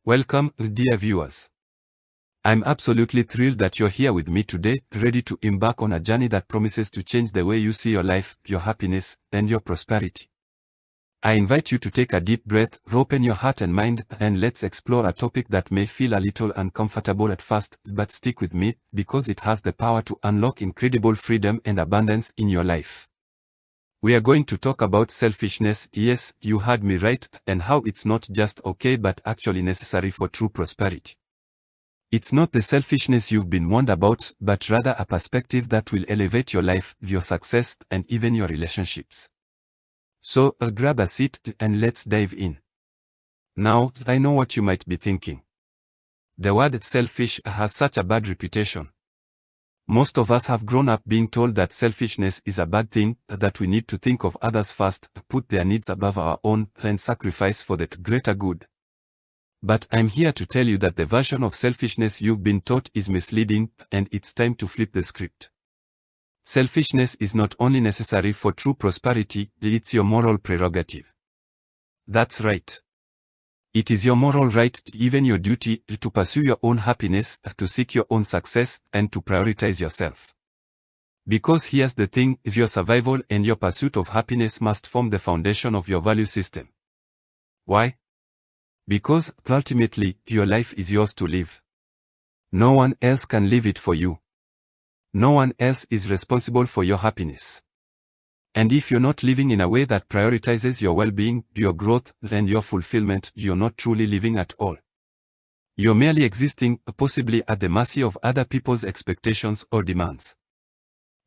Welcome, dear viewers. I'm absolutely thrilled that you're here with me today, ready to embark on a journey that promises to change the way you see your life, your happiness, and your prosperity. I invite you to take a deep breath, open your heart and mind, and let's explore a topic that may feel a little uncomfortable at first, but stick with me, because it has the power to unlock incredible freedom and abundance in your life. We are going to talk about selfishness, yes, you heard me right, and how it's not just okay but actually necessary for true prosperity. It's not the selfishness you've been warned about, but rather a perspective that will elevate your life, your success, and even your relationships. So, grab a seat and let's dive in. Now, I know what you might be thinking. The word selfish has such a bad reputation. Most of us have grown up being told that selfishness is a bad thing, that we need to think of others first, put their needs above our own, and sacrifice for the greater good. But I'm here to tell you that the version of selfishness you've been taught is misleading, and it's time to flip the script. Selfishness is not only necessary for true prosperity, it's your moral prerogative. That's right. It is your moral right, even your duty, to pursue your own happiness, to seek your own success, and to prioritize yourself. Because here's the thing, your survival and your pursuit of happiness must form the foundation of your value system. Why? Because, ultimately, your life is yours to live. No one else can live it for you. No one else is responsible for your happiness. And if you're not living in a way that prioritizes your well-being, your growth, and your fulfillment, you're not truly living at all. You're merely existing, possibly at the mercy of other people's expectations or demands.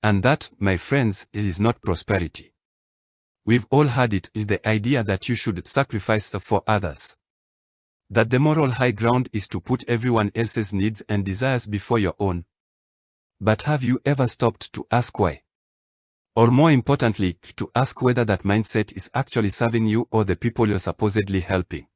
And that, my friends, is not prosperity. We've all heard it, is the idea that you should sacrifice for others. That the moral high ground is to put everyone else's needs and desires before your own. But have you ever stopped to ask why? Or more importantly, to ask whether that mindset is actually serving you or the people you're supposedly helping.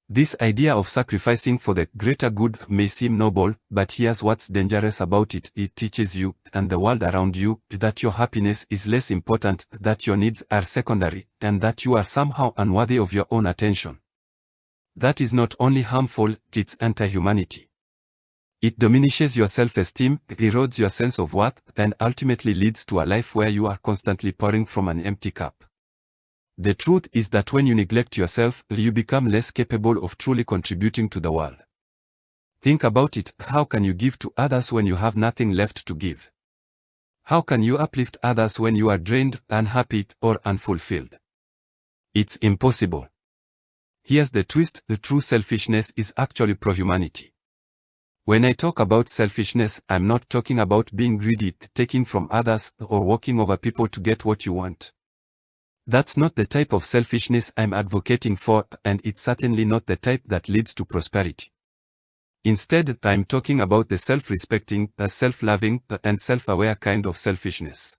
This idea of sacrificing for the greater good may seem noble, but here's what's dangerous about it. It teaches you, and the world around you, that your happiness is less important, that your needs are secondary, and that you are somehow unworthy of your own attention. That is not only harmful, it's anti-humanity. It diminishes your self-esteem, erodes your sense of worth, and ultimately leads to a life where you are constantly pouring from an empty cup. The truth is that when you neglect yourself, you become less capable of truly contributing to the world. Think about it, how can you give to others when you have nothing left to give? How can you uplift others when you are drained, unhappy, or unfulfilled? It's impossible. Here's the twist, the true selfishness is actually pro-humanity. When I talk about selfishness, I'm not talking about being greedy, taking from others, or walking over people to get what you want. That's not the type of selfishness I'm advocating for, and it's certainly not the type that leads to prosperity. Instead, I'm talking about the self-respecting, the self-loving, and self-aware kind of selfishness.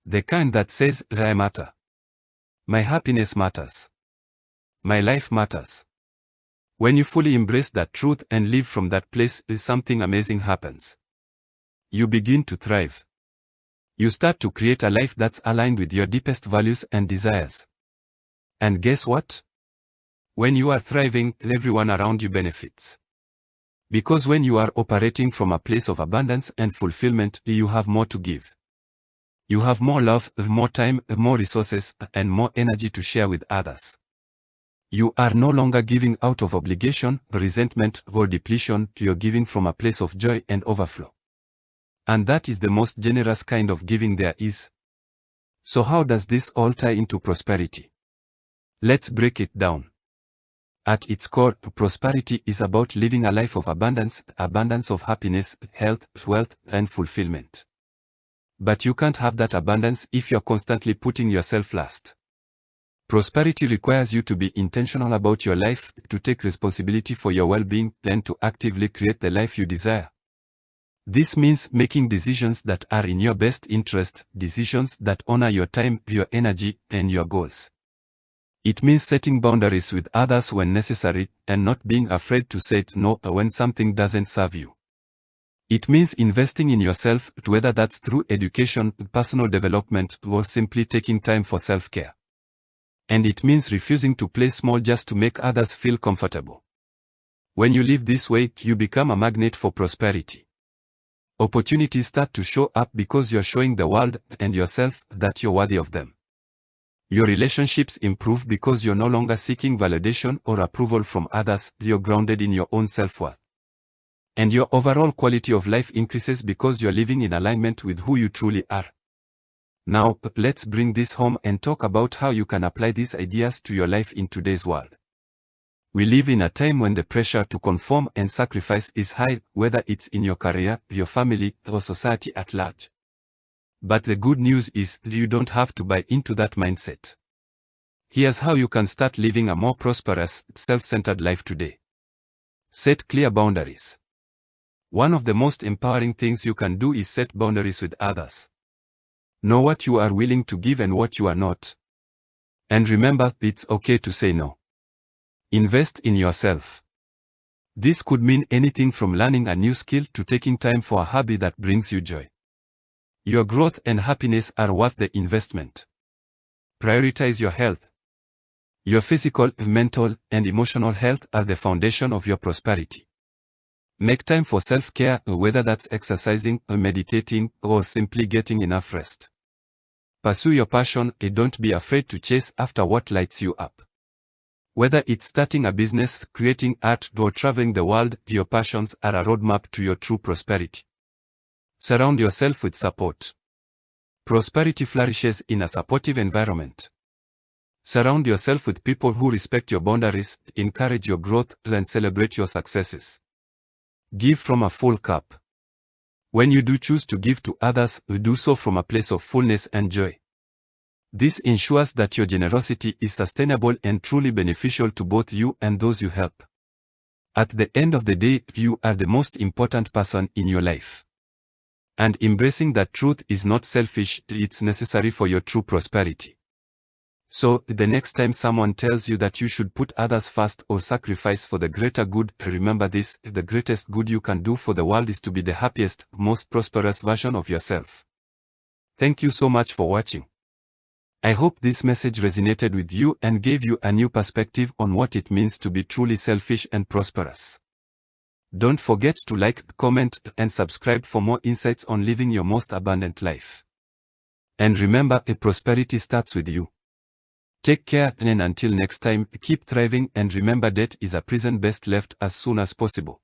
The kind that says, I matter. My happiness matters. My life matters. When you fully embrace that truth and live from that place, something amazing happens. You begin to thrive. You start to create a life that's aligned with your deepest values and desires. And guess what? When you are thriving, everyone around you benefits. Because when you are operating from a place of abundance and fulfillment, you have more to give. You have more love, more time, more resources, and more energy to share with others. You are no longer giving out of obligation, resentment, or depletion, you're giving from a place of joy and overflow. And that is the most generous kind of giving there is. So how does this all tie into prosperity? Let's break it down. At its core, prosperity is about living a life of abundance of happiness, health, wealth, and fulfillment. But you can't have that abundance if you're constantly putting yourself last. Prosperity requires you to be intentional about your life, to take responsibility for your well-being, and to actively create the life you desire. This means making decisions that are in your best interest, decisions that honor your time, your energy, and your goals. It means setting boundaries with others when necessary, and not being afraid to say no when something doesn't serve you. It means investing in yourself, whether that's through education, personal development, or simply taking time for self-care. And it means refusing to play small just to make others feel comfortable. When you live this way, you become a magnet for prosperity. Opportunities start to show up because you're showing the world and yourself that you're worthy of them. Your relationships improve because you're no longer seeking validation or approval from others, you're grounded in your own self-worth. And your overall quality of life increases because you're living in alignment with who you truly are. Now, let's bring this home and talk about how you can apply these ideas to your life in today's world. We live in a time when the pressure to conform and sacrifice is high, whether it's in your career, your family, or society at large. But the good news is, you don't have to buy into that mindset. Here's how you can start living a more prosperous, self-centered life today. Set clear boundaries. One of the most empowering things you can do is set boundaries with others. Know what you are willing to give and what you are not. And remember, it's okay to say no. Invest in yourself. This could mean anything from learning a new skill to taking time for a hobby that brings you joy. Your growth and happiness are worth the investment. Prioritize your health. Your physical, mental, and emotional health are the foundation of your prosperity. Make time for self-care, whether that's exercising, meditating, or simply getting enough rest. Pursue your passion and don't be afraid to chase after what lights you up. Whether it's starting a business, creating art, or traveling the world, your passions are a roadmap to your true prosperity. Surround yourself with support. Prosperity flourishes in a supportive environment. Surround yourself with people who respect your boundaries, encourage your growth, and celebrate your successes. Give from a full cup. When you do choose to give to others, do so from a place of fullness and joy. This ensures that your generosity is sustainable and truly beneficial to both you and those you help. At the end of the day, you are the most important person in your life. And embracing that truth is not selfish, it's necessary for your true prosperity. So, the next time someone tells you that you should put others first or sacrifice for the greater good, remember this: the greatest good you can do for the world is to be the happiest, most prosperous version of yourself. Thank you so much for watching. I hope this message resonated with you and gave you a new perspective on what it means to be truly selfish and prosperous. Don't forget to like, comment, and subscribe for more insights on living your most abundant life. And remember, prosperity starts with you. Take care, and until next time, keep thriving, and remember, death is a prison best left as soon as possible.